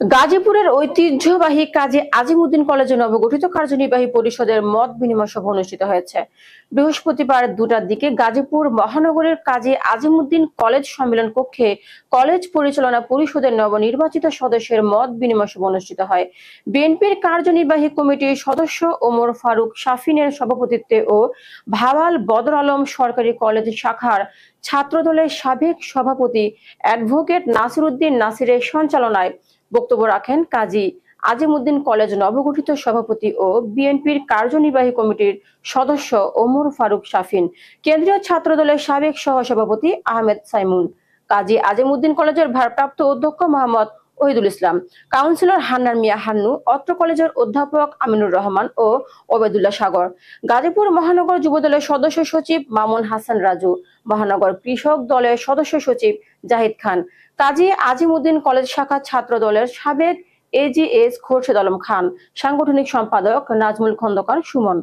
গাজীপুরের ঐতিহ্যবাহী কাজী আজিমউদ্দিন কলেজে নবগঠিত কার্যনির্বাহী পরিষদের মত বিনিময় সভা অনুষ্ঠিত হয়েছে। বৃহস্পতিবার 2টার দিকে গাজীপুর মহানগরের কাজী আজিমউদ্দিন কলেজ সম্মেলন কক্ষে কলেজ পরিচালনা পরিষদের নবনির্বাচিত সদস্যের মত বিনিময় সভা অনুষ্ঠিত হয়। বিএনপির কার্যনির্বাহী কমিটির সদস্য ওমর ফারুক শাফিনের সভাপতিত্বে ও ভাওয়াল বদর আলম সরকারি কলেজ শাখার ছাত্রদলের সাবেক সভাপতি অ্যাডভোকেট নাসিরউদ্দিন নাসিরের সঞ্চালনায় বক্তব্য রাখেন কাজী আজিমউদ্দিন কলেজ নবগঠিত সভাপতি ও বিএনপির কার্যনির্বাহী কমিটির সদস্য ওমর ফারুক শাফিন, কেন্দ্রীয় ছাত্রদলের সাবেক সহসভাপতি আহমেদ সাইমুন, কাজী আজিমউদ্দিন কলেজের ভারপ্রাপ্ত অধ্যক্ষ মোহাম্মদ ওহিদুল ইসলাম, কাউন্সিলর হান্নান মিয়া হান্নু, অত্র কলেজের অধ্যাপক আমিনুর রহমান ও ওবেদুল্লাহ সাগর, গাজীপুর মহানগর যুবদলের সদস্য সচিব মামুন হাসান রাজু, মহানগর কৃষক দলের সদস্য সচিব জাহিদ খান, কাজী আজিমউদ্দিন কলেজ শাখা ছাত্র দলের সাবেক এজিএস খোরশেদ আলম খান, সাংগঠনিক সম্পাদক নাজমুল খন্দকার সুমন।